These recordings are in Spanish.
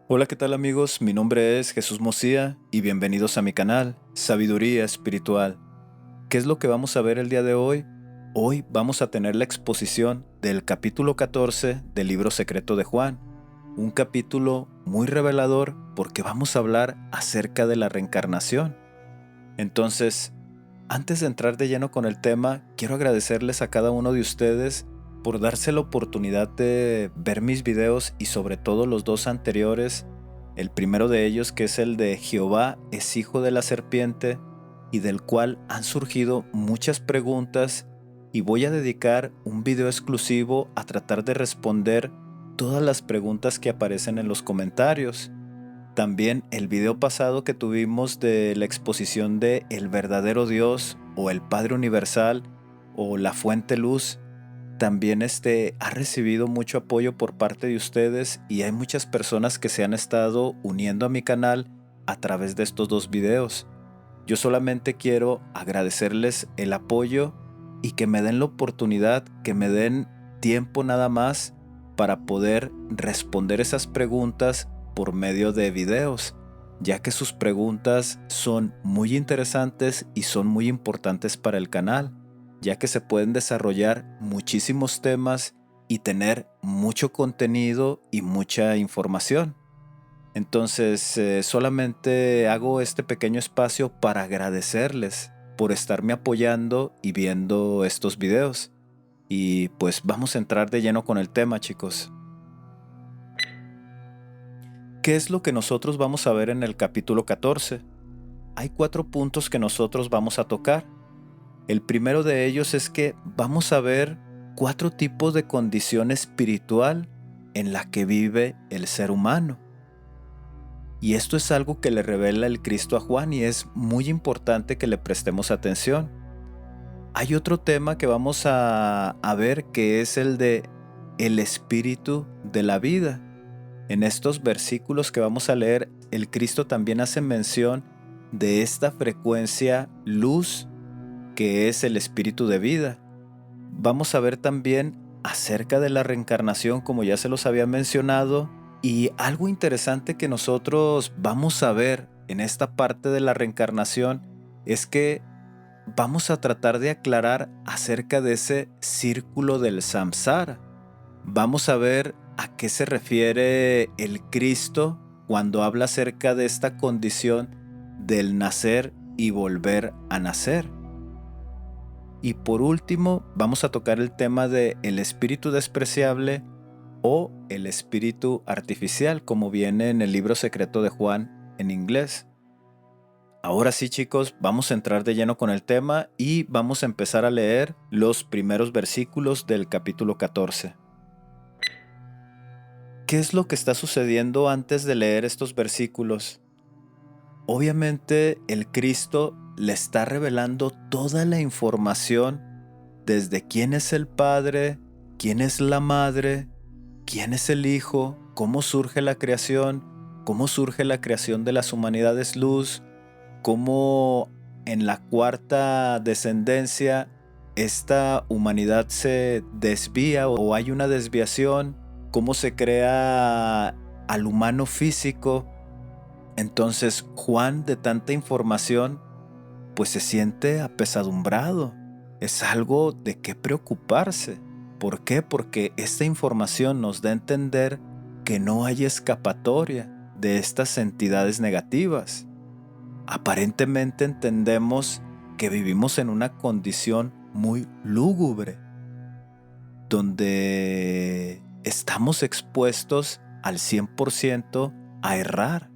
Hola, ¿qué tal amigos? Mi nombre es Jesús Mosía y bienvenidos a mi canal, Sabiduría Espiritual. ¿Qué es lo que vamos a ver el día de hoy? Hoy vamos a tener la exposición del capítulo 14 del libro secreto de Juan, un capítulo muy revelador porque vamos a hablar acerca de la reencarnación. Entonces, antes de entrar de lleno con el tema, quiero agradecerles a cada uno de ustedes por darse la oportunidad de ver mis videos y sobre todo los dos anteriores. El primero de ellos, que es el de Jehová es hijo de la serpiente, y del cual han surgido muchas preguntas, y voy a dedicar un video exclusivo a tratar de responder todas las preguntas que aparecen en los comentarios. También el video pasado que tuvimos de la exposición de El verdadero Dios o el Padre Universal o la Fuente Luz, también ha recibido mucho apoyo por parte de ustedes y hay muchas personas que se han estado uniendo a mi canal a través de estos dos videos. Yo solamente quiero agradecerles el apoyo y que me den la oportunidad, que me den tiempo nada más para poder responder esas preguntas por medio de videos, ya que sus preguntas son muy interesantes y son muy importantes para el canal, ya que se pueden desarrollar muchísimos temas y tener mucho contenido y mucha información. Entonces, solamente hago este pequeño espacio para agradecerles por estarme apoyando y viendo estos videos. Y pues vamos a entrar de lleno con el tema, chicos. ¿Qué es lo que nosotros vamos a ver en el capítulo 14? Hay 4 puntos que nosotros vamos a tocar. El primero de ellos es que vamos a ver 4 tipos de condición espiritual en la que vive el ser humano. Y esto es algo que le revela el Cristo a Juan y es muy importante que le prestemos atención. Hay otro tema que vamos a ver, que es el de el espíritu de la vida. En estos versículos que vamos a leer, el Cristo también hace mención de esta frecuencia luz que es el espíritu de vida. Vamos a ver también acerca de la reencarnación, como ya se los había mencionado, y algo interesante que nosotros vamos a ver en esta parte de la reencarnación es que vamos a tratar de aclarar acerca de ese círculo del samsara. Vamos a ver a qué se refiere el Cristo cuando habla acerca de esta condición del nacer y volver a nacer. Y por último, vamos a tocar el tema de el espíritu despreciable o el espíritu artificial, como viene en el libro secreto de Juan en inglés. Ahora sí, chicos, vamos a entrar de lleno con el tema y vamos a empezar a leer los primeros versículos del capítulo 14. ¿Qué es lo que está sucediendo antes de leer estos versículos? Obviamente el Cristo le está revelando toda la información desde quién es el Padre, quién es la Madre, quién es el Hijo, cómo surge la creación de las humanidades luz, cómo en la cuarta descendencia esta humanidad se desvía o hay una desviación, cómo se crea al humano físico. Entonces Juan, de tanta información, pues se siente apesadumbrado. Es algo de qué preocuparse. ¿Por qué? Porque esta información nos da a entender que no hay escapatoria de estas entidades negativas. Aparentemente entendemos que vivimos en una condición muy lúgubre, donde estamos expuestos al 100% a errar,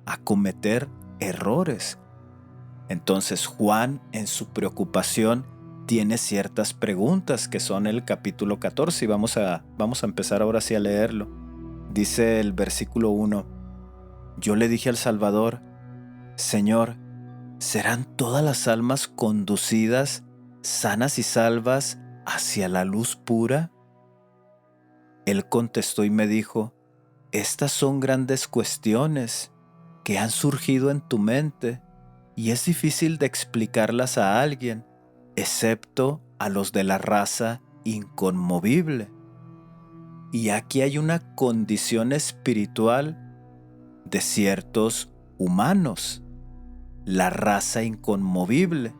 a cometer errores. Entonces Juan, en su preocupación, tiene ciertas preguntas que son el capítulo 14 y vamos a empezar ahora sí a leerlo. Dice el versículo 1: Yo le dije al Salvador: Señor, ¿serán todas las almas conducidas sanas y salvas hacia la luz pura? Él contestó y me dijo: Estas son grandes cuestiones que han surgido en tu mente y es difícil de explicarlas a alguien, excepto a los de la raza inconmovible. Y aquí hay una condición espiritual de ciertos humanos, la raza inconmovible.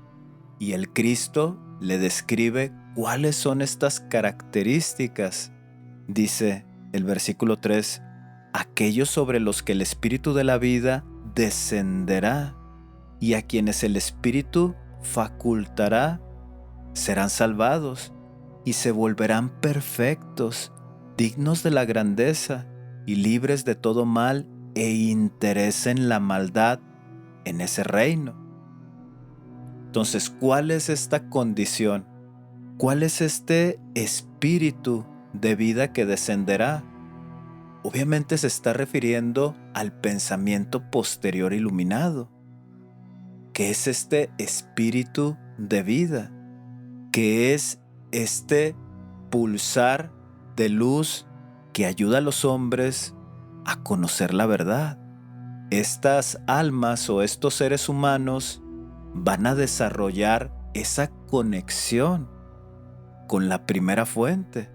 Y el Cristo le describe cuáles son estas características. Dice el versículo 3, aquellos sobre los que el Espíritu de la vida descenderá y a quienes el Espíritu facultará serán salvados y se volverán perfectos, dignos de la grandeza y libres de todo mal e interés en la maldad en ese reino. Entonces, ¿cuál es esta condición? ¿Cuál es este espíritu de vida que descenderá? Obviamente se está refiriendo al pensamiento posterior iluminado, que es este espíritu de vida, que es este pulsar de luz que ayuda a los hombres a conocer la verdad. Estas almas o estos seres humanos van a desarrollar esa conexión con la primera fuente.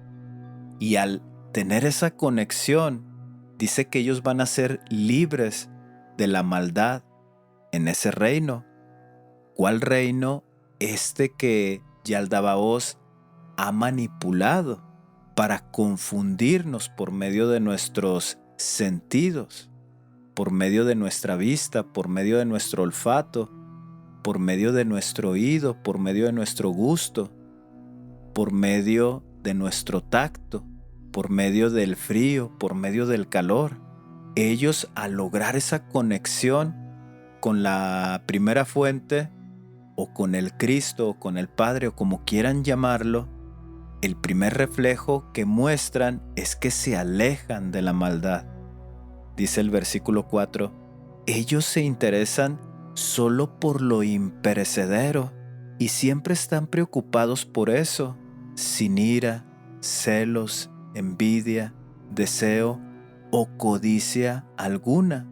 Y al tener esa conexión, dice que ellos van a ser libres de la maldad en ese reino. ¿Cuál reino? Este que Yaldabaoth ha manipulado para confundirnos por medio de nuestros sentidos, por medio de nuestra vista, por medio de nuestro olfato, por medio de nuestro oído, por medio de nuestro gusto, por medio de nuestro tacto, por medio del frío, por medio del calor. Ellos, al lograr esa conexión con la primera fuente, o con el Cristo, o con el Padre, o como quieran llamarlo, el primer reflejo que muestran es que se alejan de la maldad. Dice el versículo 4, ellos se interesan solo por lo imperecedero y siempre están preocupados por eso, sin ira, celos, envidia, deseo o codicia alguna.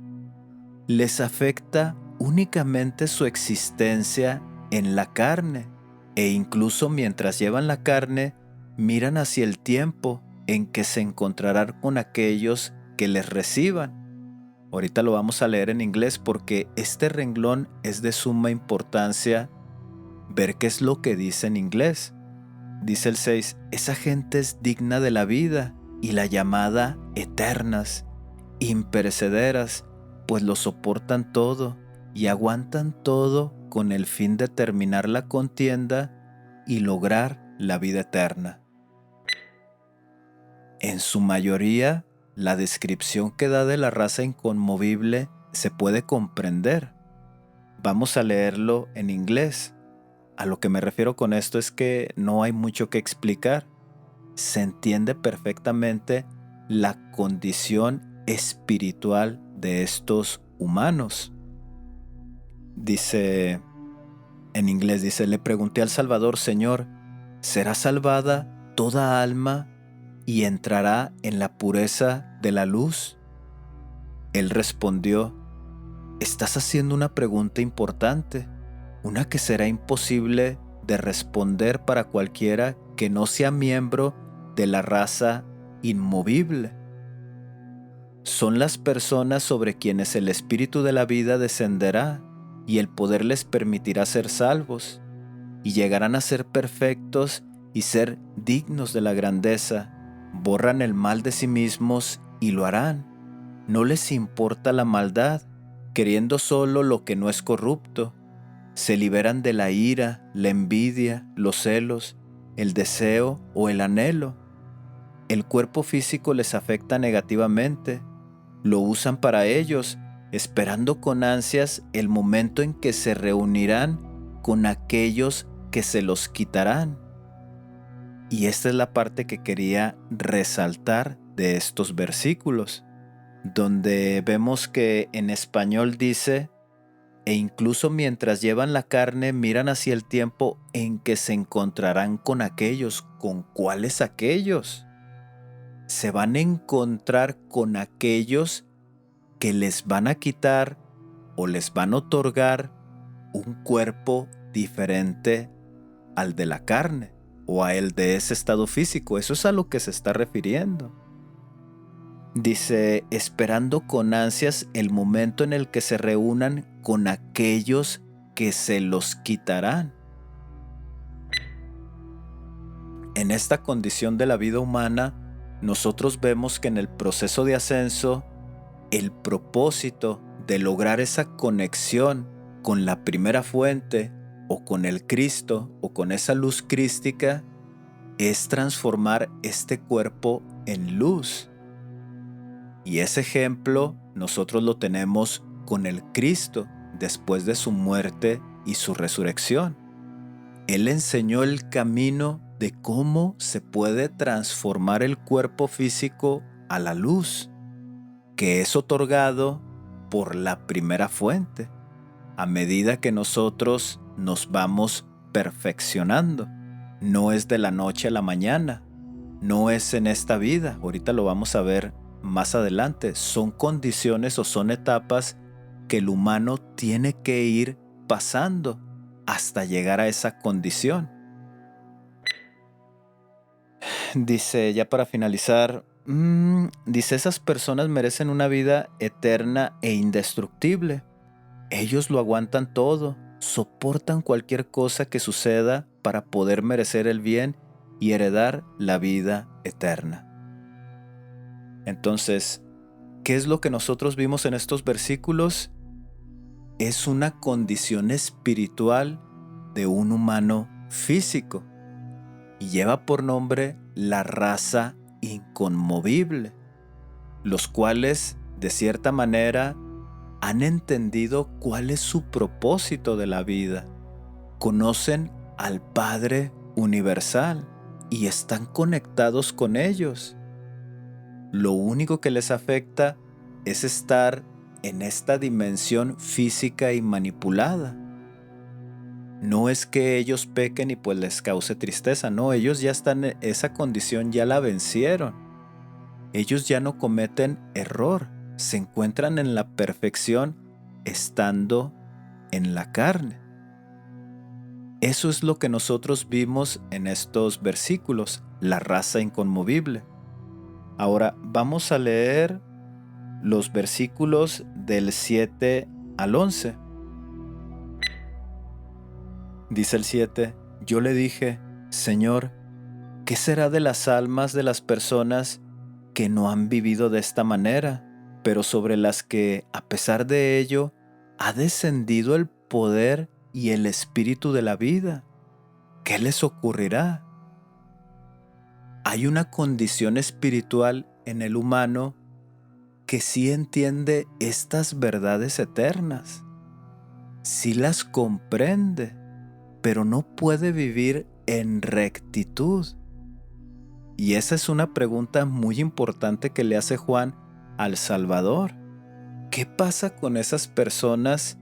Les afecta únicamente su existencia en la carne, e incluso mientras llevan la carne, miran hacia el tiempo en que se encontrarán con aquellos que les reciban. Ahorita lo vamos a leer en inglés porque este renglón es de suma importancia ver qué es lo que dice en inglés. Dice el 6, esa gente es digna de la vida y la llamada eternas, imperecederas, pues lo soportan todo y aguantan todo con el fin de terminar la contienda y lograr la vida eterna. En su mayoría, la descripción que da de la raza inconmovible se puede comprender. Vamos a leerlo en inglés. A lo que me refiero con esto es que no hay mucho que explicar. Se entiende perfectamente la condición espiritual de estos humanos. Dice, en inglés dice, le pregunté al Salvador, Señor, ¿será salvada toda alma y entrará en la pureza de la luz? Él respondió, estás haciendo una pregunta importante, una que será imposible de responder para cualquiera que no sea miembro de la raza inmovible. Son las personas sobre quienes el Espíritu de la vida descenderá y el poder les permitirá ser salvos, y llegarán a ser perfectos y ser dignos de la grandeza. Borran el mal de sí mismos y lo harán. No les importa la maldad, queriendo solo lo que no es corrupto. Se liberan de la ira, la envidia, los celos, el deseo o el anhelo. El cuerpo físico les afecta negativamente. Lo usan para ellos, esperando con ansias el momento en que se reunirán con aquellos que se los quitarán. Y esta es la parte que quería resaltar de estos versículos, donde vemos que en español dice, e incluso mientras llevan la carne miran hacia el tiempo en que se encontrarán con aquellos. ¿Con cuáles aquellos? Se van a encontrar con aquellos que les van a quitar o les van a otorgar un cuerpo diferente al de la carne o a el de ese estado físico. Eso es a lo que se está refiriendo. Dice, esperando con ansias el momento en el que se reúnan con aquellos que se los quitarán. En esta condición de la vida humana, nosotros vemos que en el proceso de ascenso, el propósito de lograr esa conexión con la primera fuente o con el Cristo o con esa luz crística es transformar este cuerpo en luz. Y ese ejemplo nosotros lo tenemos con el Cristo después de su muerte y su resurrección. Él enseñó el camino de cómo se puede transformar el cuerpo físico a la luz, que es otorgado por la primera fuente, a medida que nosotros nos vamos perfeccionando. No es de la noche a la mañana, no es en esta vida, ahorita lo vamos a ver más adelante. Son condiciones o son etapas que el humano tiene que ir pasando hasta llegar a esa condición. Dice, ya para finalizar, dice, esas personas merecen una vida eterna e indestructible. Ellos lo aguantan todo, soportan cualquier cosa que suceda para poder merecer el bien y heredar la vida eterna. Entonces, ¿qué es lo que nosotros vimos en estos versículos? Es una condición espiritual de un humano físico y lleva por nombre la raza inconmovible, los cuales, de cierta manera, han entendido cuál es su propósito de la vida, conocen al Padre universal y están conectados con ellos. Lo único que les afecta es estar en esta dimensión física y manipulada. No es que ellos pequen y pues les cause tristeza, no, ellos ya están en esa condición, ya la vencieron. Ellos ya no cometen error, se encuentran en la perfección estando en la carne. Eso es lo que nosotros vimos en estos versículos, la raza inconmovible. Ahora vamos a leer los versículos del 7 al 11. Dice el 7, yo le dije, Señor, ¿qué será de las almas de las personas que no han vivido de esta manera, pero sobre las que, a pesar de ello, ha descendido el poder y el espíritu de la vida? ¿Qué les ocurrirá? Hay una condición espiritual en el humano que sí entiende estas verdades eternas, sí las comprende, pero no puede vivir en rectitud. Y esa es una pregunta muy importante que le hace Juan al Salvador. ¿Qué pasa con esas personas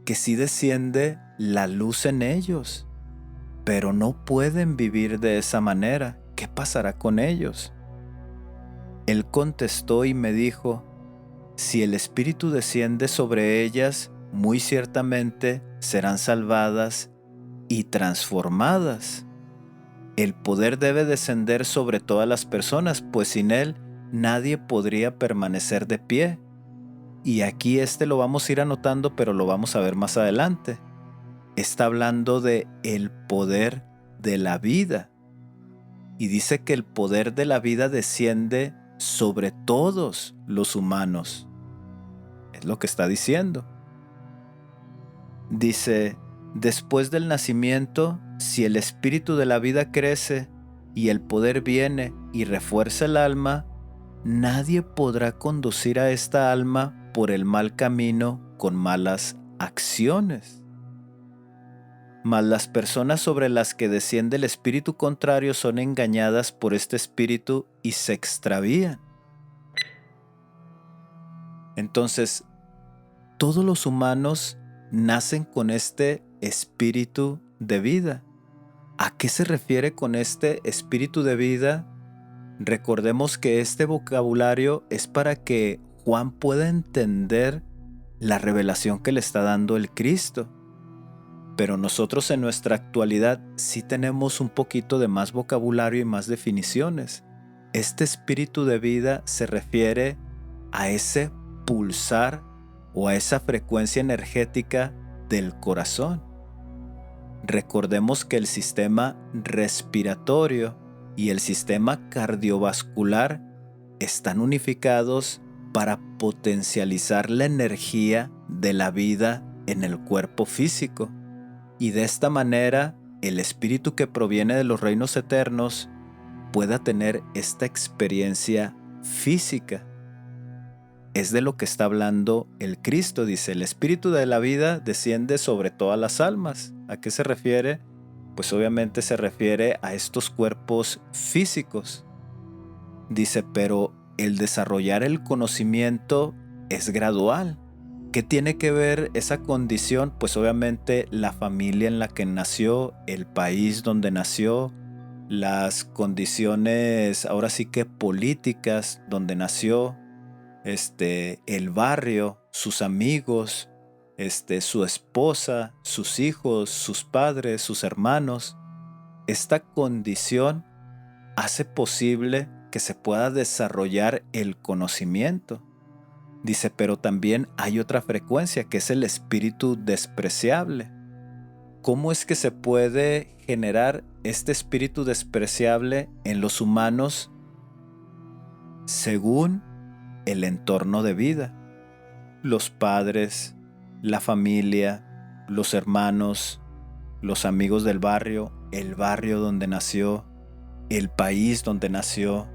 que sí desciende la luz en ellos, pero no pueden vivir de esa manera? ¿Qué pasará con ellos? Él contestó y me dijo, si el Espíritu desciende sobre ellas, muy ciertamente serán salvadas y transformadas. El poder debe descender sobre todas las personas, pues sin él nadie podría permanecer de pie. Y aquí lo vamos a ir anotando, pero lo vamos a ver más adelante. Está hablando de el poder de la vida. Y dice que el poder de la vida desciende sobre todos los humanos. Es lo que está diciendo. Dice, después del nacimiento, si el espíritu de la vida crece y el poder viene y refuerza el alma, nadie podrá conducir a esta alma por el mal camino con malas acciones. Mas las personas sobre las que desciende el espíritu contrario son engañadas por este espíritu y se extravían. Entonces, todos los humanos nacen con este espíritu de vida. ¿A qué se refiere con este espíritu de vida? Recordemos que este vocabulario es para que Juan pueda entender la revelación que le está dando el Cristo. Pero nosotros en nuestra actualidad sí tenemos un poquito de más vocabulario y más definiciones. Este espíritu de vida se refiere a ese pulsar o a esa frecuencia energética del corazón. Recordemos que el sistema respiratorio y el sistema cardiovascular están unificados para potencializar la energía de la vida en el cuerpo físico. Y de esta manera, el espíritu que proviene de los reinos eternos pueda tener esta experiencia física. Es de lo que está hablando el Cristo. Dice, el espíritu de la vida desciende sobre todas las almas. ¿A qué se refiere? Pues obviamente se refiere a estos cuerpos físicos. Dice, pero el desarrollar el conocimiento es gradual. ¿Qué tiene que ver esa condición? Pues obviamente la familia en la que nació, el país donde nació, las condiciones ahora sí que políticas donde nació, el barrio, sus amigos, su esposa, sus hijos, sus padres, sus hermanos. Esta condición hace posible que se pueda desarrollar el conocimiento. Dice, pero también hay otra frecuencia que es el espíritu despreciable. ¿Cómo es que se puede generar este espíritu despreciable en los humanos según el entorno de vida? Los padres, la familia, los hermanos, los amigos del barrio, el barrio donde nació, el país donde nació.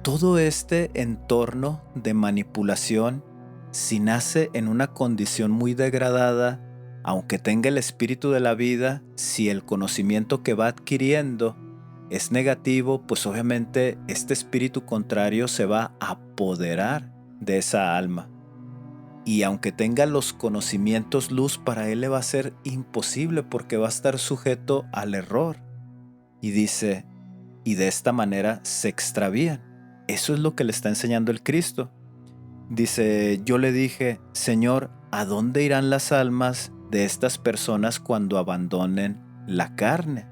Todo este entorno de manipulación, si nace en una condición muy degradada, aunque tenga el espíritu de la vida, si el conocimiento que va adquiriendo es negativo, pues obviamente este espíritu contrario se va a apoderar de esa alma. Y aunque tenga los conocimientos luz, para él le va a ser imposible porque va a estar sujeto al error. Y dice, y de esta manera se extravían. Eso es lo que le está enseñando el Cristo. Dice, yo le dije, Señor, ¿a dónde irán las almas de estas personas cuando abandonen la carne?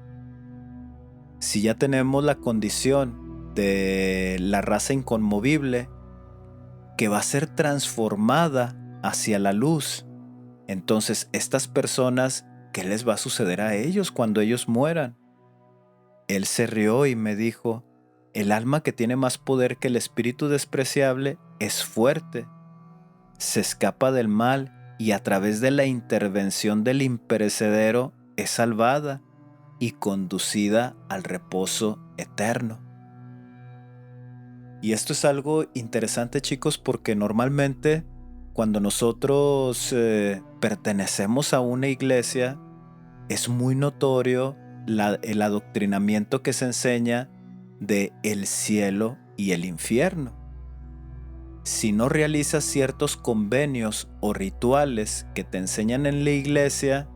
Si ya tenemos la condición de la raza inconmovible que va a ser transformada hacia la luz, entonces estas personas, ¿qué les va a suceder a ellos cuando ellos mueran? Él se rió y me dijo, el alma que tiene más poder que el espíritu despreciable es fuerte, se escapa del mal y a través de la intervención del imperecedero es salvada y conducida al reposo eterno. Y esto es algo interesante, chicos, porque normalmente cuando nosotros pertenecemos a una iglesia, es muy notorio el adoctrinamiento que se enseña de el cielo y el infierno. Si no realizas ciertos convenios o rituales que te enseñan en la iglesia,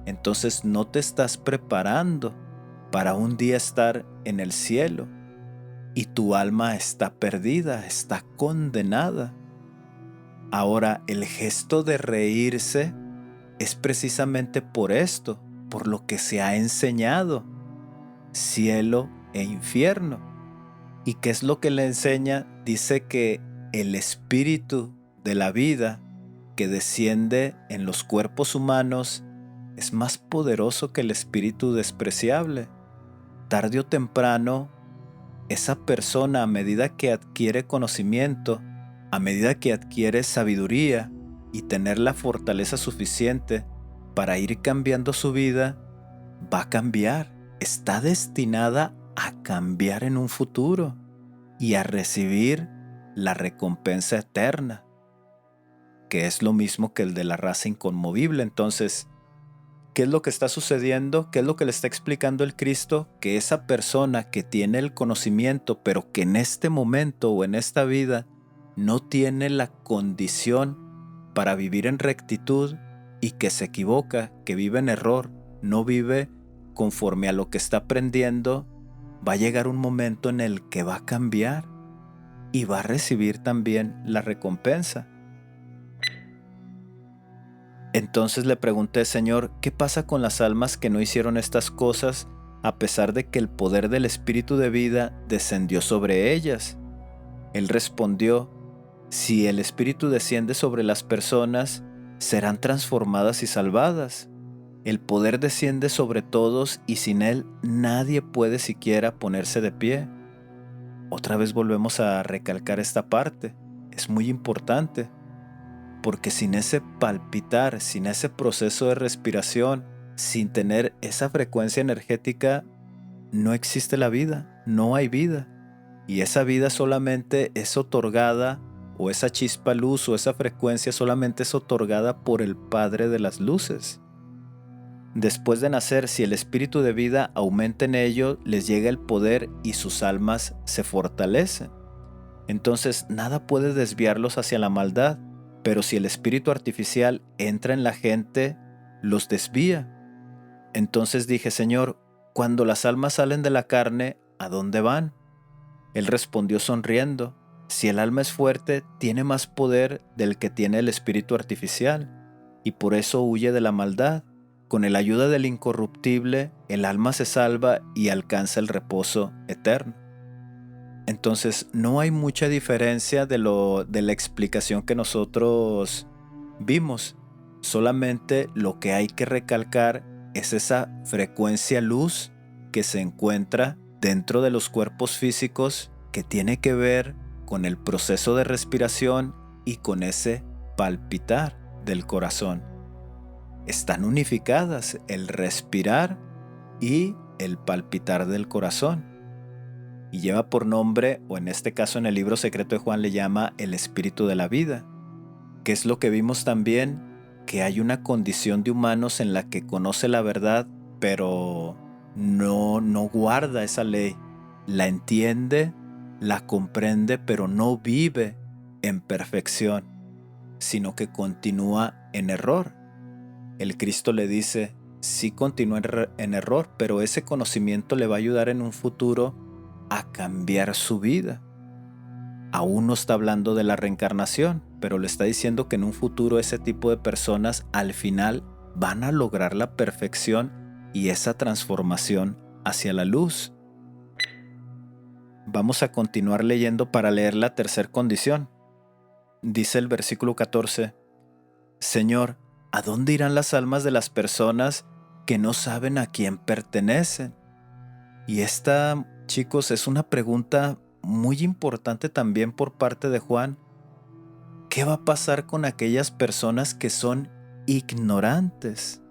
entonces no te estás preparando para un día estar en el cielo y tu alma está perdida, está condenada. Ahora, el gesto de reírse es precisamente por esto, por lo que se ha enseñado, cielo e infierno. ¿Y qué es lo que le enseña? Dice que el espíritu de la vida que desciende en los cuerpos humanos es más poderoso que el espíritu despreciable. Tarde o temprano, esa persona, a medida que adquiere conocimiento, a medida que adquiere sabiduría y tener la fortaleza suficiente para ir cambiando su vida, va a cambiar. Está destinada a cambiar en un futuro y a recibir la recompensa eterna, que es lo mismo que el de la raza inconmovible. Entonces, ¿qué es lo que está sucediendo? ¿Qué es lo que le está explicando el Cristo? Que esa persona que tiene el conocimiento, pero que en este momento o en esta vida no tiene la condición para vivir en rectitud y que se equivoca, que vive en error, no vive conforme a lo que está aprendiendo, va a llegar un momento en el que va a cambiar y va a recibir también la recompensa. Entonces le pregunté, Señor, ¿qué pasa con las almas que no hicieron estas cosas a pesar de que el poder del Espíritu de vida descendió sobre ellas. Él respondió: si el Espíritu desciende sobre las personas, serán transformadas y salvadas. El poder desciende sobre todos y sin él nadie puede siquiera ponerse de pie. Otra vez volvemos a recalcar esta parte. Es muy importante, porque sin ese palpitar, sin ese proceso de respiración, sin tener esa frecuencia energética, no existe la vida, no hay vida. Y esa vida solamente es otorgada, o esa chispa luz o esa frecuencia solamente es otorgada por el Padre de las Luces. Después de nacer, si el espíritu de vida aumenta en ellos, les llega el poder y sus almas se fortalecen. Entonces nada puede desviarlos hacia la maldad, pero si el espíritu artificial entra en la gente, los desvía. Entonces dije: Señor, cuando las almas salen de la carne, ¿a dónde van? Él respondió sonriendo: si el alma es fuerte, tiene más poder del que tiene el espíritu artificial, y por eso huye de la maldad. Con la ayuda del incorruptible, el alma se salva y alcanza el reposo eterno. Entonces, no hay mucha diferencia de la explicación que nosotros vimos. Solamente lo que hay que recalcar es esa frecuencia luz que se encuentra dentro de los cuerpos físicos, que tiene que ver con el proceso de respiración y con ese palpitar del corazón. Están unificadas el respirar y el palpitar del corazón. Y lleva por nombre, o en este caso en el libro secreto de Juan le llama el espíritu de la vida, que es lo que vimos también, que hay una condición de humanos en la que conoce la verdad, pero no guarda esa ley. La entiende, la comprende, pero no vive en perfección, sino que continúa en error. El Cristo le dice: sí continúa en error, pero ese conocimiento le va a ayudar en un futuro a cambiar su vida. Aún no está hablando de la reencarnación, pero le está diciendo que en un futuro ese tipo de personas al final van a lograr la perfección y esa transformación hacia la luz. Vamos a continuar leyendo para leer la tercera condición. Dice el versículo 14: Señor, ¿a dónde irán las almas de las personas que no saben a quién pertenecen? Y esta, chicos, es una pregunta muy importante también por parte de Juan. ¿Qué va a pasar con aquellas personas que son ignorantes,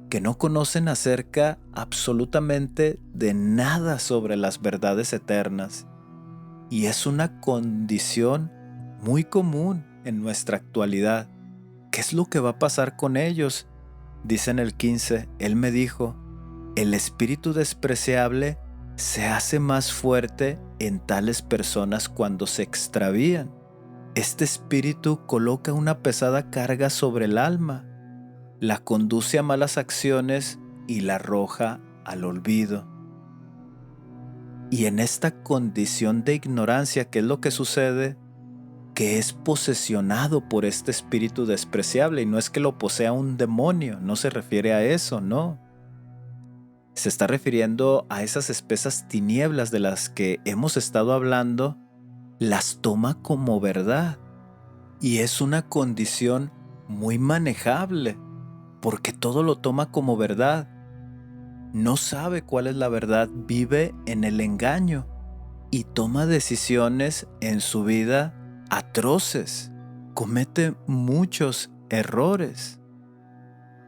que no conocen acerca absolutamente de nada sobre las verdades eternas? Y es una condición muy común en nuestra actualidad. ¿Qué es lo que va a pasar con ellos? Dice en el 15, Él me dijo: el espíritu despreciable se hace más fuerte en tales personas cuando se extravían. Este espíritu coloca una pesada carga sobre el alma, la conduce a malas acciones y la arroja al olvido. Y en esta condición de ignorancia, ¿qué es lo que sucede? Que es posesionado por este espíritu despreciable, y no es que lo posea un demonio, no se refiere a eso, no. Se está refiriendo a esas espesas tinieblas de las que hemos estado hablando, las toma como verdad. Y es una condición muy manejable, porque todo lo toma como verdad. No sabe cuál es la verdad, vive en el engaño y toma decisiones en su vida atroces, comete muchos errores.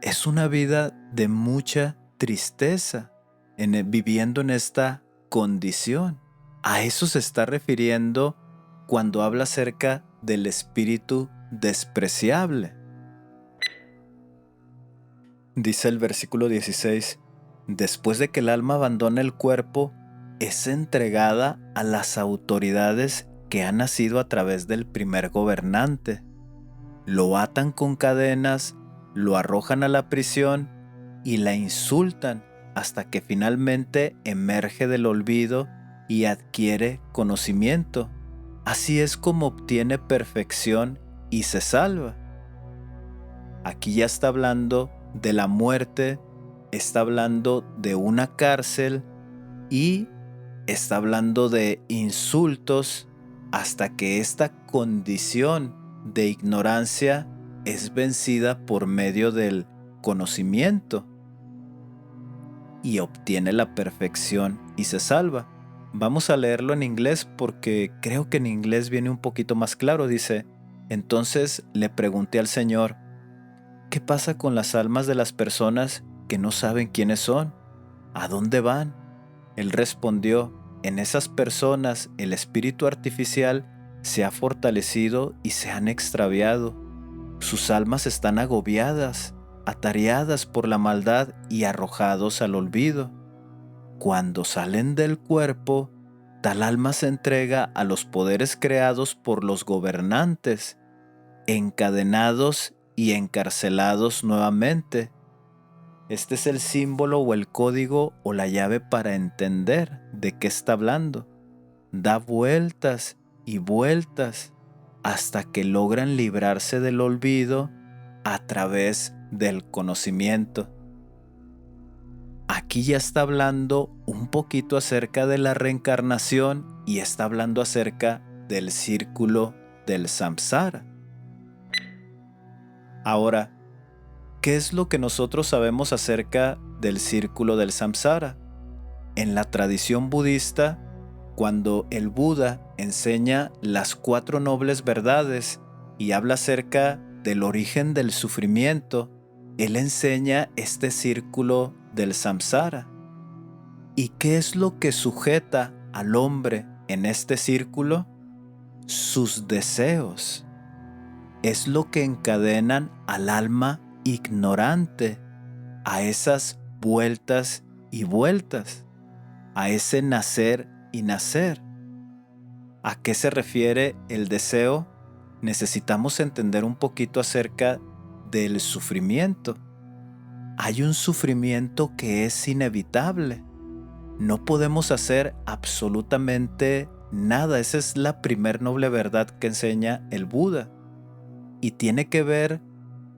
Es una vida de mucha tristeza viviendo en esta condición. A eso se está refiriendo cuando habla acerca del espíritu despreciable. Dice el versículo 16: después de que el alma abandona el cuerpo, es entregada a las autoridades que han nacido a través del primer gobernante. Lo atan con cadenas, lo arrojan a la prisión y la insultan hasta que finalmente emerge del olvido y adquiere conocimiento. Así es como obtiene perfección y se salva. Aquí ya está hablando de la muerte, está hablando de una cárcel y está hablando de insultos hasta que esta condición de ignorancia es vencida por medio del conocimiento y obtiene la perfección y se salva. Vamos a leerlo en inglés porque creo que en inglés viene un poquito más claro. Dice: entonces le pregunté al Señor, ¿qué pasa con las almas de las personas que no saben quiénes son? ¿A dónde van? Él respondió: en esas personas el espíritu artificial se ha fortalecido y se han extraviado. Sus almas están agobiadas, atareadas por la maldad y arrojados al olvido. Cuando salen del cuerpo, tal alma se entrega a los poderes creados por los gobernantes, encadenados y encarcelados nuevamente. Este es el símbolo o el código o la llave para entender de qué está hablando. Da vueltas y vueltas hasta que logran librarse del olvido a través del conocimiento. Aquí ya está hablando un poquito acerca de la reencarnación y está hablando acerca del círculo del samsara. Ahora, ¿qué es lo que nosotros sabemos acerca del círculo del samsara? En la tradición budista, cuando el Buda enseña las 4 nobles verdades y habla acerca del origen del sufrimiento, él enseña este círculo del samsara. ¿Y qué es lo que sujeta al hombre en este círculo? Sus deseos. Es lo que encadenan al alma ignorante a esas vueltas y vueltas, a ese nacer y nacer. ¿A qué se refiere el deseo? Necesitamos entender un poquito acerca del sufrimiento. Hay un sufrimiento que es inevitable. No podemos hacer absolutamente nada. Esa es la primer noble verdad que enseña el Buda. Y tiene que ver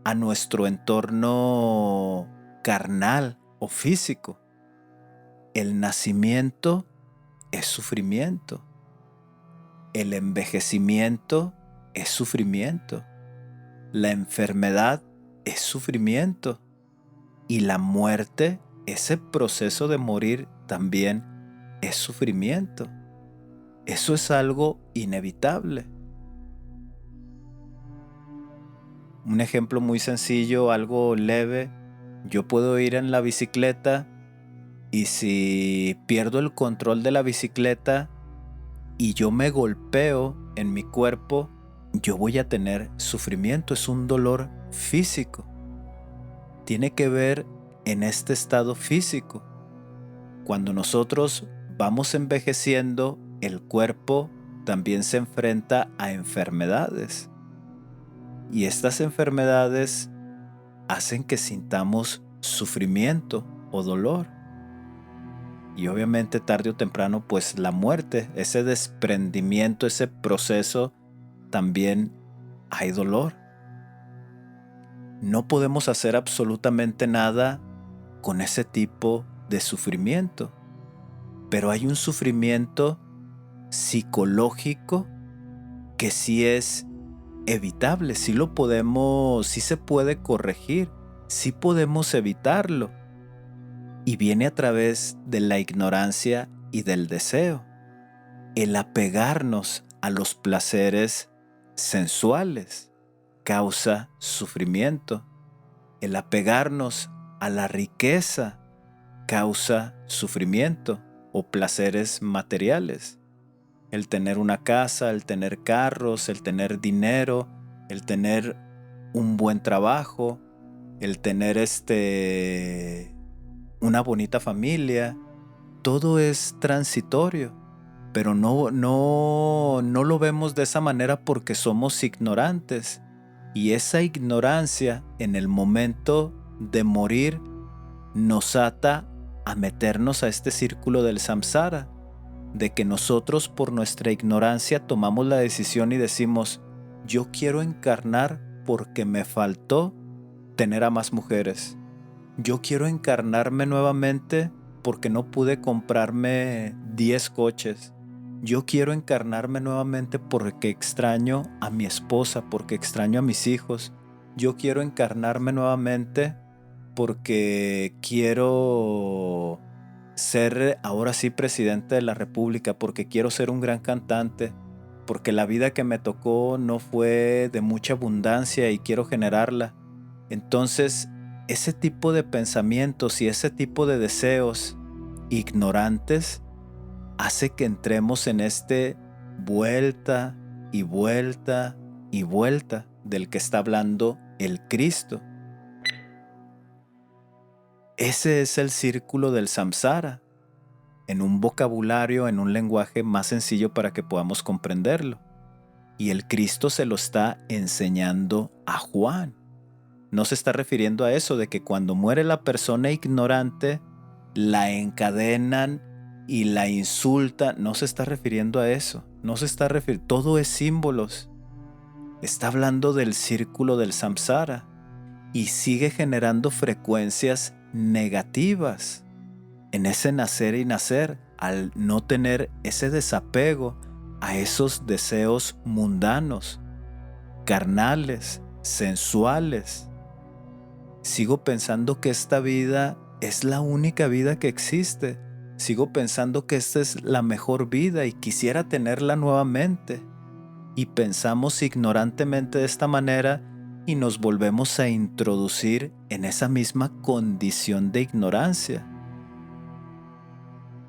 a nuestro entorno carnal o físico. El nacimiento es sufrimiento. El envejecimiento es sufrimiento. La enfermedad es sufrimiento. Y la muerte, ese proceso de morir también es sufrimiento. Eso es algo inevitable. Un ejemplo muy sencillo, algo leve. Yo puedo ir en la bicicleta y si pierdo el control de la bicicleta y yo me golpeo en mi cuerpo, yo voy a tener sufrimiento. Es un dolor físico. Tiene que ver en este estado físico. Cuando nosotros vamos envejeciendo, el cuerpo también se enfrenta a enfermedades. Y estas enfermedades hacen que sintamos sufrimiento o dolor. Y obviamente tarde o temprano, pues la muerte, ese desprendimiento, ese proceso, también hay dolor. No podemos hacer absolutamente nada con ese tipo de sufrimiento. Pero hay un sufrimiento psicológico que sí es evitable, sí se puede corregir, sí podemos evitarlo. Y viene a través de la ignorancia y del deseo. El apegarnos a los placeres sensuales causa sufrimiento. El apegarnos a la riqueza causa sufrimiento o placeres materiales. El tener una casa, el tener carros, el tener dinero, el tener un buen trabajo, el tener una bonita familia, todo es transitorio, pero no lo vemos de esa manera porque somos ignorantes. Y esa ignorancia en el momento de morir nos ata a meternos a este círculo del samsara, de que nosotros por nuestra ignorancia tomamos la decisión y decimos: yo quiero encarnar porque me faltó tener a más mujeres. Yo quiero encarnarme nuevamente porque no pude comprarme 10 coches. Yo quiero encarnarme nuevamente porque extraño a mi esposa, porque extraño a mis hijos. Yo quiero encarnarme nuevamente porque quiero ser ahora sí presidente de la República, porque quiero ser un gran cantante, porque la vida que me tocó no fue de mucha abundancia y quiero generarla. Entonces, ese tipo de pensamientos y ese tipo de deseos ignorantes hace que entremos en este vuelta y vuelta y vuelta del que está hablando el Cristo. Ese es el círculo del samsara, en un vocabulario, en un lenguaje más sencillo para que podamos comprenderlo. Y el Cristo se lo está enseñando a Juan. No se está refiriendo a eso de que cuando muere la persona ignorante, la encadenan y la insultan. No se está refiriendo a eso. No se está refiriendo. Todo es símbolos. Está hablando del círculo del samsara y sigue generando frecuencias negativas en ese nacer y nacer al no tener ese desapego a esos deseos mundanos, carnales, sensuales. Sigo pensando que esta vida es la única vida que existe. Sigo pensando que esta es la mejor vida y quisiera tenerla nuevamente. Y pensamos ignorantemente de esta manera y nos volvemos a introducir en esa misma condición de ignorancia.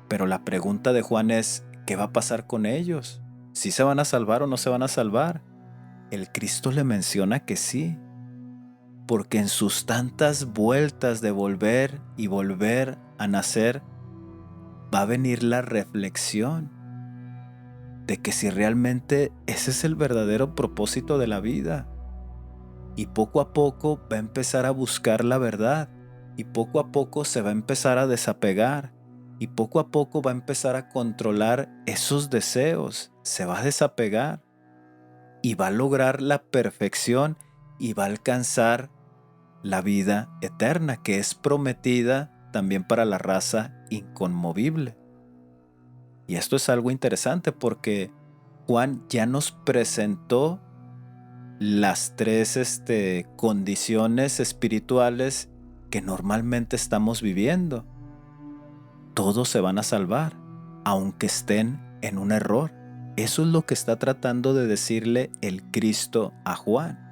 Pero la pregunta de Juan es, ¿qué va a pasar con ellos? ¿Sí se van a salvar o no se van a salvar? El Cristo le menciona que sí, porque en sus tantas vueltas de volver y volver a nacer, va a venir la reflexión de que si realmente ese es el verdadero propósito de la vida. Y poco a poco va a empezar a buscar la verdad, y poco a poco se va a empezar a desapegar, y poco a poco va a empezar a controlar esos deseos, se va a desapegar, y va a lograr la perfección y va a alcanzar la vida eterna que es prometida también para la raza inconmovible. Y esto es algo interesante porque Juan ya nos presentó las tres condiciones espirituales que normalmente estamos viviendo. Todos se van a salvar, aunque estén en un error. Eso es lo que está tratando de decirle el Cristo a Juan.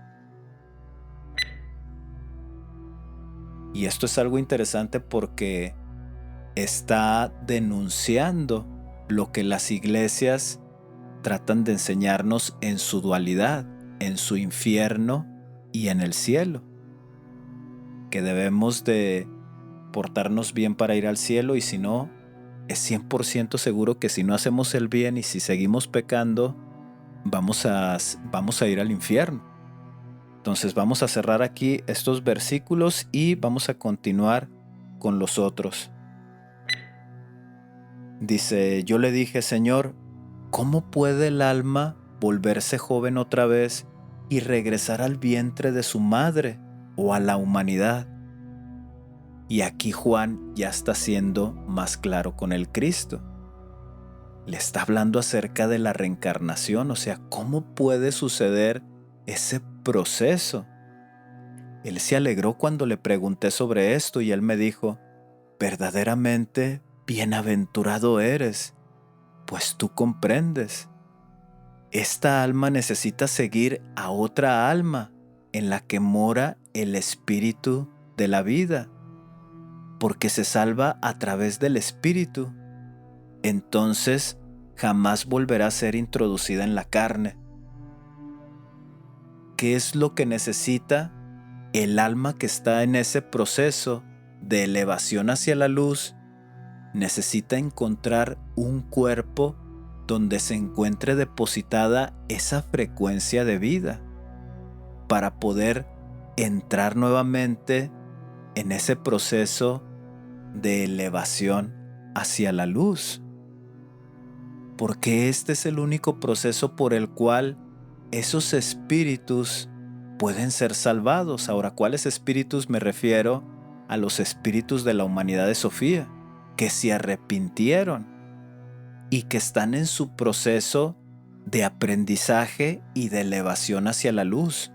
Y esto es algo interesante porque está denunciando lo que las iglesias tratan de enseñarnos en su dualidad, en su infierno y en el cielo. Que debemos de portarnos bien para ir al cielo y si no, es 100% seguro que si no hacemos el bien y si seguimos pecando, vamos a ir al infierno. Entonces vamos a cerrar aquí estos versículos y vamos a continuar con los otros. Dice, yo le dije, Señor, ¿cómo puede el alma volverse joven otra vez y regresar al vientre de su madre o a la humanidad? Y aquí Juan ya está siendo más claro con el Cristo. Le está hablando acerca de la reencarnación, o sea, ¿cómo puede suceder ese proceso? Él se alegró cuando le pregunté sobre esto y él me dijo, verdaderamente bienaventurado eres, pues tú comprendes. Esta alma necesita seguir a otra alma en la que mora el espíritu de la vida, porque se salva a través del espíritu. Entonces jamás volverá a ser introducida en la carne. ¿Qué es lo que necesita el alma que está en ese proceso de elevación hacia la luz? Necesita encontrar un cuerpo donde se encuentre depositada esa frecuencia de vida para poder entrar nuevamente en ese proceso de elevación hacia la luz. Porque este es el único proceso por el cual esos espíritus pueden ser salvados. Ahora, ¿cuáles espíritus me refiero? A los espíritus de la humanidad de Sofía. que se arrepintieron y que están en su proceso de aprendizaje y de elevación hacia la luz,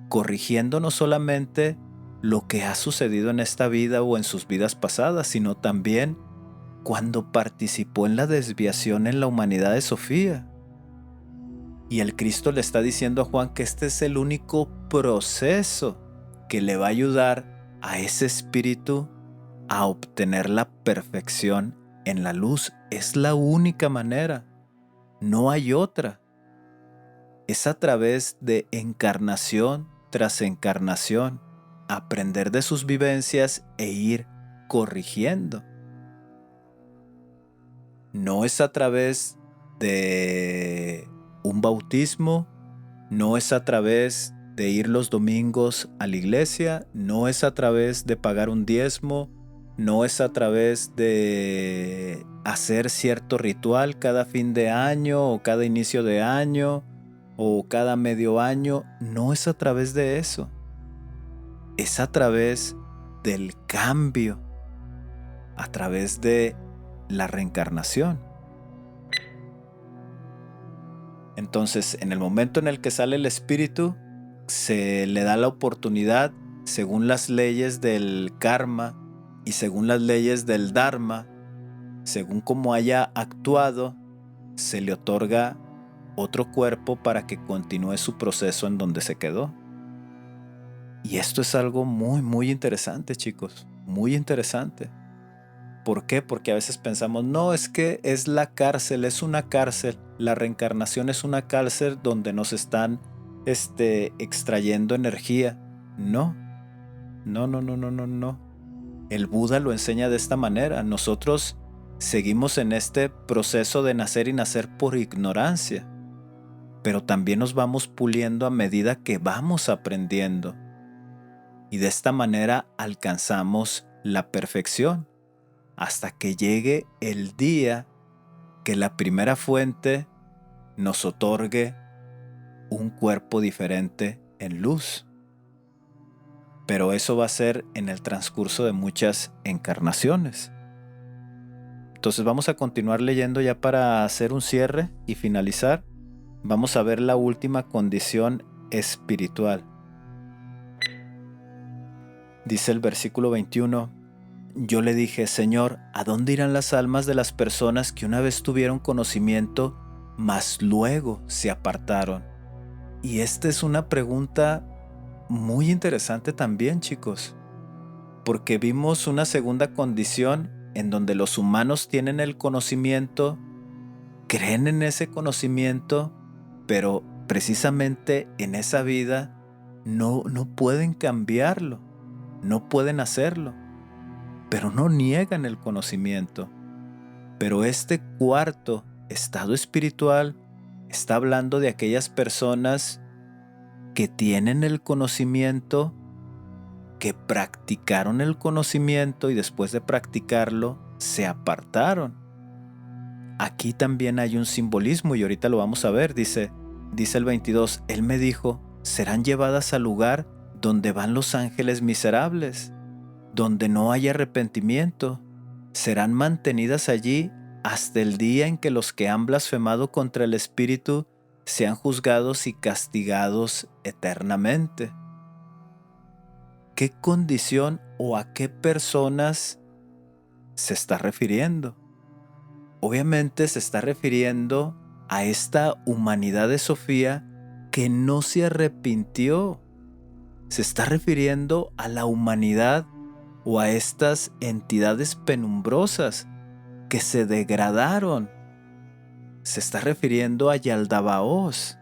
corrigiendo no solamente lo que ha sucedido en esta vida o en sus vidas pasadas, sino también cuando participó en la desviación en la humanidad de Sofía. Y el Cristo le está diciendo a Juan que este es el único proceso que le va a ayudar a ese espíritu a obtener la perfección en la luz. Es la única manera, no hay otra. Es a través de encarnación tras encarnación, aprender de sus vivencias e ir corrigiendo. No es a través de un bautismo, no es a través de ir los domingos a la iglesia, no es a través de pagar un diezmo, no es a través de hacer cierto ritual cada fin de año o cada inicio de año o cada medio año. No es a través de eso. Es a través del cambio, a través de la reencarnación. Entonces, en el momento en el que sale el espíritu, se le da la oportunidad, según las leyes del karma y según las leyes del dharma, según cómo haya actuado, se le otorga otro cuerpo para que continúe su proceso en donde se quedó. Y esto es algo muy, muy interesante, chicos, muy interesante. ¿Por qué? Porque a veces pensamos, no, es que es la cárcel, es una cárcel. La reencarnación es una cárcel donde nos están extrayendo energía. No, no, no, no, no, no, no. El Buda lo enseña de esta manera. Nosotros seguimos en este proceso de nacer y nacer por ignorancia, pero también nos vamos puliendo a medida que vamos aprendiendo. Y de esta manera alcanzamos la perfección, hasta que llegue el día que la primera fuente nos otorgue un cuerpo diferente en luz. Pero eso va a ser en el transcurso de muchas encarnaciones. Entonces vamos a continuar leyendo ya para hacer un cierre y finalizar. Vamos a ver la última condición espiritual. Dice el versículo 21. Yo le dije, Señor, ¿a dónde irán las almas de las personas que una vez tuvieron conocimiento, mas luego se apartaron? Y esta es una pregunta muy interesante también, chicos, porque vimos una segunda condición en donde los humanos tienen el conocimiento, creen en ese conocimiento, pero precisamente en esa vida no pueden cambiarlo, no pueden hacerlo. Pero no niegan el conocimiento. Pero este cuarto estado espiritual está hablando de aquellas personas que tienen el conocimiento, que practicaron el conocimiento y después de practicarlo se apartaron. Aquí también hay un simbolismo y ahorita lo vamos a ver. Dice el 22, Él me dijo, serán llevadas al lugar donde van los ángeles miserables, donde no hay arrepentimiento, serán mantenidas allí hasta el día en que los que han blasfemado contra el Espíritu sean juzgados y castigados eternamente. ¿Qué condición o a qué personas se está refiriendo? Obviamente se está refiriendo a esta humanidad de Sofía que no se arrepintió. Se está refiriendo a la humanidad o a estas entidades penumbrosas que se degradaron. Se está refiriendo a Yaldabaoth,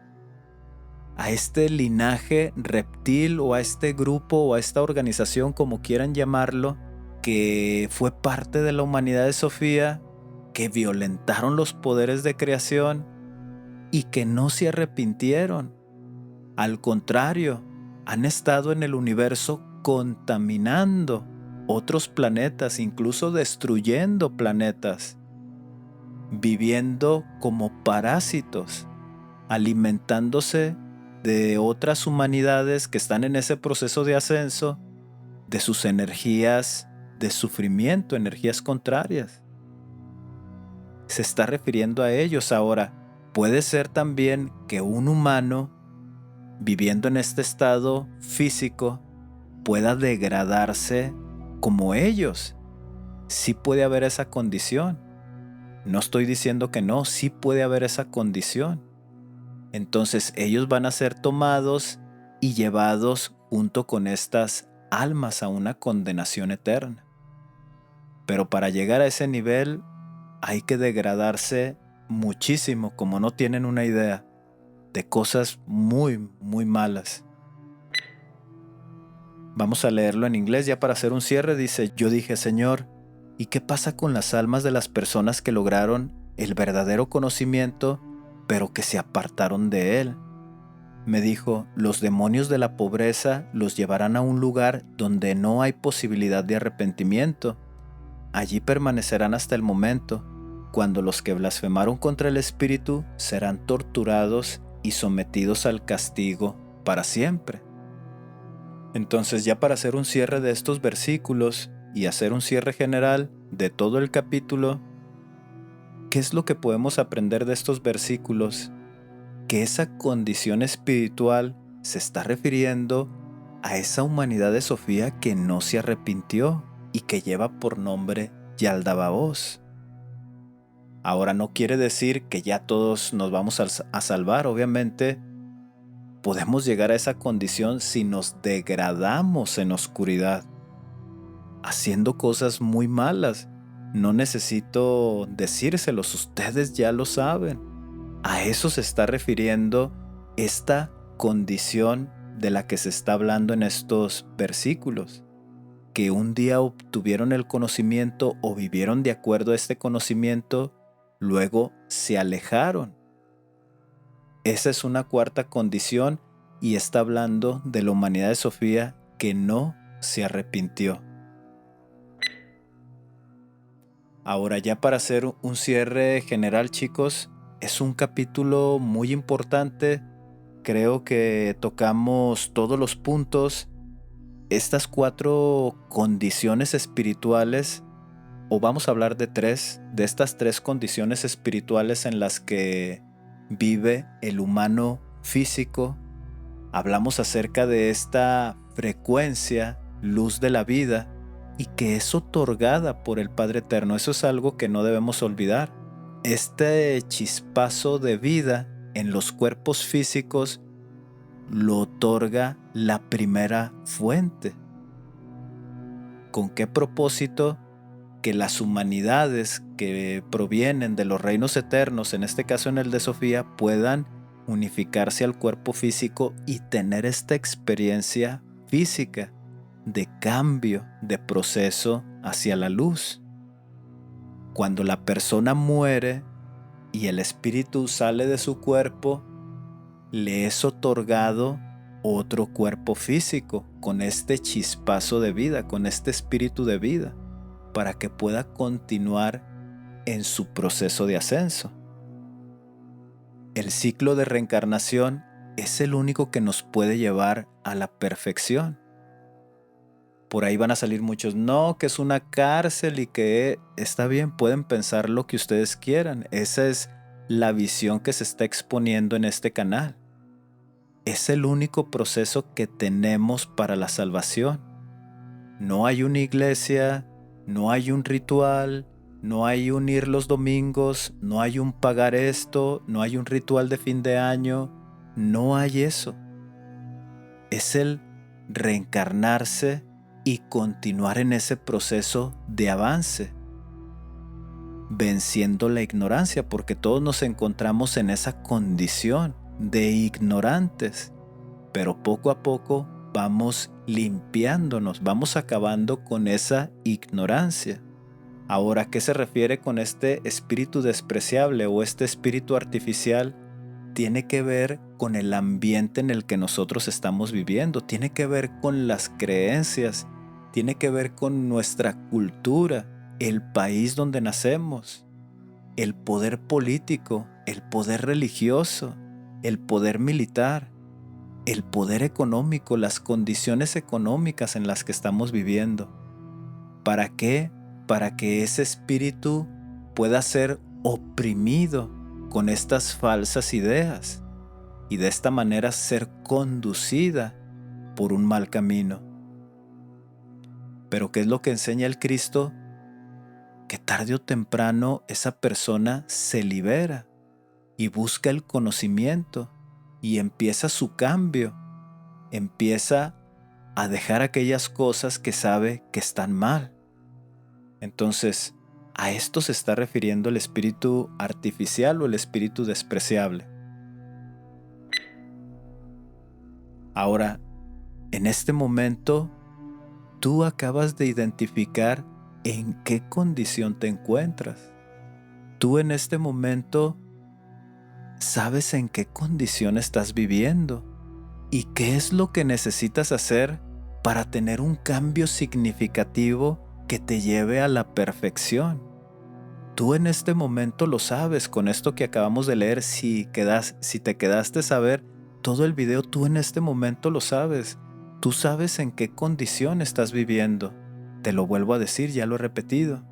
a este linaje reptil o a este grupo o a esta organización, como quieran llamarlo, que fue parte de la humanidad de Sofía, que violentaron los poderes de creación y que no se arrepintieron. Al contrario, han estado en el universo contaminando otros planetas, incluso destruyendo planetas, viviendo como parásitos, alimentándose de otras humanidades que están en ese proceso de ascenso, de sus energías de sufrimiento, energías contrarias. Se está refiriendo a ellos. Ahora, puede ser también que un humano viviendo en este estado físico pueda degradarse como ellos. Sí puede haber esa condición. No estoy diciendo que no, sí puede haber esa condición. Entonces ellos van a ser tomados y llevados junto con estas almas a una condenación eterna. Pero para llegar a ese nivel hay que degradarse muchísimo, como no tienen una idea, de cosas muy, muy malas. Vamos a leerlo en inglés ya para hacer un cierre. Dice: yo dije, Señor, ¿y qué pasa con las almas de las personas que lograron el verdadero conocimiento, pero que se apartaron de él? Me dijo: los demonios de la pobreza los llevarán a un lugar donde no hay posibilidad de arrepentimiento. Allí permanecerán hasta el momento, cuando los que blasfemaron contra el Espíritu serán torturados y sometidos al castigo para siempre. Entonces, ya para hacer un cierre de estos versículos y hacer un cierre general de todo el capítulo, ¿qué es lo que podemos aprender de estos versículos? Que esa condición espiritual se está refiriendo a esa humanidad de Sofía que no se arrepintió y que lleva por nombre Yaldabaoth. Ahora, no quiere decir que ya todos nos vamos a salvar. Obviamente podemos llegar a esa condición si nos degradamos en oscuridad, haciendo cosas muy malas. No necesito decírselos, ustedes ya lo saben. A eso se está refiriendo esta condición de la que se está hablando en estos versículos, que un día obtuvieron el conocimiento o vivieron de acuerdo a este conocimiento, luego se alejaron. Esa es una cuarta condición y está hablando de la humanidad de Sofía que no se arrepintió. Ahora, ya para hacer un cierre general, chicos, es un capítulo muy importante. Creo que tocamos todos los puntos. Estas 4 condiciones espirituales, o vamos a hablar de 3, de estas 3 condiciones espirituales en las que vive el humano físico. Hablamos acerca de esta frecuencia, luz de la vida, y que es otorgada por el Padre Eterno. Eso es algo que no debemos olvidar. Este chispazo de vida en los cuerpos físicos lo otorga la primera fuente. ¿Con qué propósito? Que las humanidades que provienen de los reinos eternos, en este caso en el de Sofía, puedan unificarse al cuerpo físico y tener esta experiencia física de cambio, de proceso hacia la luz. Cuando la persona muere y el espíritu sale de su cuerpo, le es otorgado otro cuerpo físico con este chispazo de vida, con este espíritu de vida, para que pueda continuar en su proceso de ascenso. El ciclo de reencarnación es el único que nos puede llevar a la perfección. Por ahí van a salir muchos, no, que es una cárcel y que está bien, pueden pensar lo que ustedes quieran. Esa es la visión que se está exponiendo en este canal. Es el único proceso que tenemos para la salvación. No hay una iglesia, no hay un ritual, no hay un ir los domingos, no hay un pagar esto, no hay un ritual de fin de año, no hay eso. Es el reencarnarse y continuar en ese proceso de avance, venciendo la ignorancia, porque todos nos encontramos en esa condición de ignorantes, pero poco a poco vamos limpiándonos, vamos acabando con esa ignorancia. Ahora, ¿qué se refiere con este espíritu despreciable o este espíritu artificial? Tiene que ver con el ambiente en el que nosotros estamos viviendo, tiene que ver con las creencias, tiene que ver con nuestra cultura, el país donde nacemos, el poder político, el poder religioso, el poder militar, el poder económico, las condiciones económicas en las que estamos viviendo. ¿Para qué? Para que ese espíritu pueda ser oprimido con estas falsas ideas y de esta manera ser conducida por un mal camino. Pero ¿qué es lo que enseña el Cristo? Que tarde o temprano esa persona se libera y busca el conocimiento y empieza su cambio, empieza a dejar aquellas cosas que sabe que están mal. Entonces, a esto se está refiriendo el espíritu artificial o el espíritu despreciable. Ahora, en este momento, tú acabas de identificar en qué condición te encuentras. Tú en este momento sabes en qué condición estás viviendo y qué es lo que necesitas hacer para tener un cambio significativo que te lleve a la perfección. Tú en este momento lo sabes con esto que acabamos de leer. Si te quedaste a ver todo el video, tú en este momento lo sabes. Tú sabes en qué condición estás viviendo. Te lo vuelvo a decir, ya lo he repetido.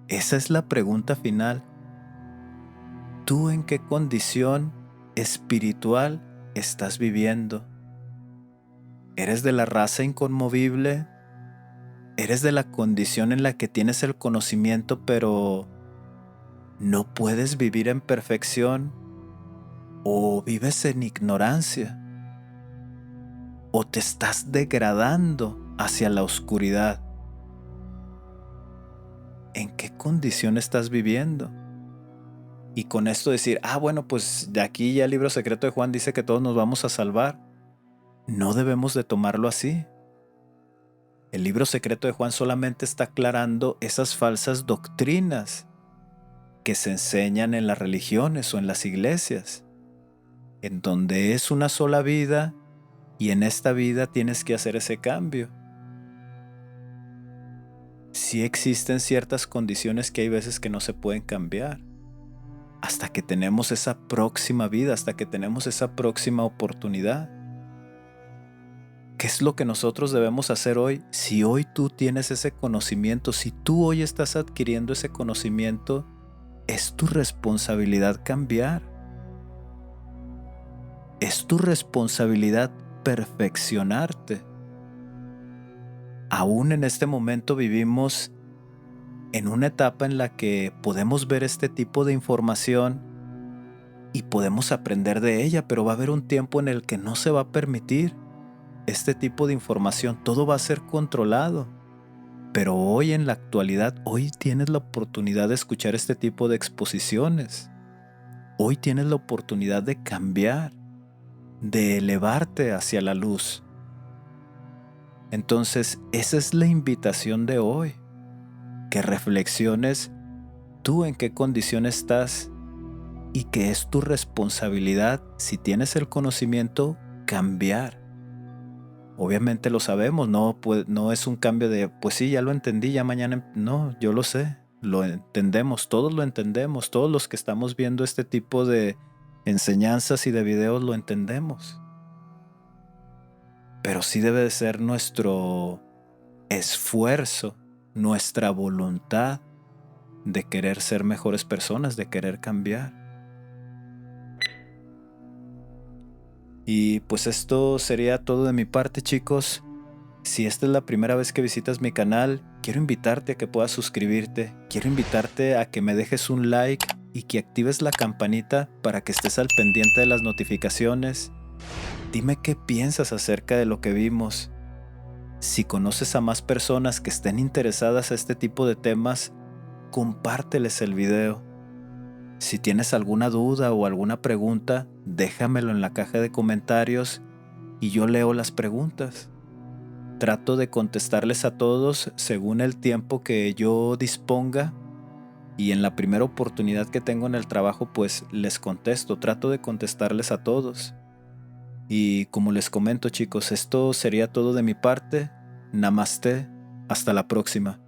Esa es la pregunta final. ¿Tú en qué condición espiritual estás viviendo? ¿Eres de la raza inconmovible? ¿Eres de la condición en la que tienes el conocimiento pero no puedes vivir en perfección? ¿O vives en ignorancia? ¿O te estás degradando hacia la oscuridad? ¿En qué condición estás viviendo? Y con esto decir, bueno, pues de aquí ya el libro secreto de Juan dice que todos nos vamos a salvar. No debemos de tomarlo así. El libro secreto de Juan solamente está aclarando esas falsas doctrinas que se enseñan en las religiones o en las iglesias, en donde es una sola vida y en esta vida tienes que hacer ese cambio. Sí existen ciertas condiciones que hay veces que no se pueden cambiar, hasta que tenemos esa próxima vida, hasta que tenemos esa próxima oportunidad. ¿Qué es lo que nosotros debemos hacer hoy? Si hoy tú tienes ese conocimiento, si tú hoy estás adquiriendo ese conocimiento, es tu responsabilidad cambiar. Es tu responsabilidad perfeccionarte. Aún en este momento vivimos en una etapa en la que podemos ver este tipo de información y podemos aprender de ella, pero va a haber un tiempo en el que no se va a permitir este tipo de información. Todo va a ser controlado. Pero hoy en la actualidad, hoy tienes la oportunidad de escuchar este tipo de exposiciones. Hoy tienes la oportunidad de cambiar, de elevarte hacia la luz. Entonces, esa es la invitación de hoy. Que reflexiones tú en qué condición estás y que es tu responsabilidad, si tienes el conocimiento, cambiar. Obviamente lo sabemos, no es un cambio de, pues sí, ya lo entendí, ya mañana, no, yo lo sé, lo entendemos, todos los que estamos viendo este tipo de enseñanzas y de videos lo entendemos. Pero sí debe de ser nuestro esfuerzo, nuestra voluntad de querer ser mejores personas, de querer cambiar. Y pues esto sería todo de mi parte, chicos. Si esta es la primera vez que visitas mi canal, quiero invitarte a que puedas suscribirte. Quiero invitarte a que me dejes un like y que actives la campanita para que estés al pendiente de las notificaciones. Dime qué piensas acerca de lo que vimos. Si conoces a más personas que estén interesadas a este tipo de temas, compárteles el video. Si tienes alguna duda o alguna pregunta, déjamelo en la caja de comentarios y yo leo las preguntas. Trato de contestarles a todos según el tiempo que yo disponga y en la primera oportunidad que tengo en el trabajo pues les contesto, trato de contestarles a todos. Y como les comento, chicos, esto sería todo de mi parte. Namaste, hasta la próxima.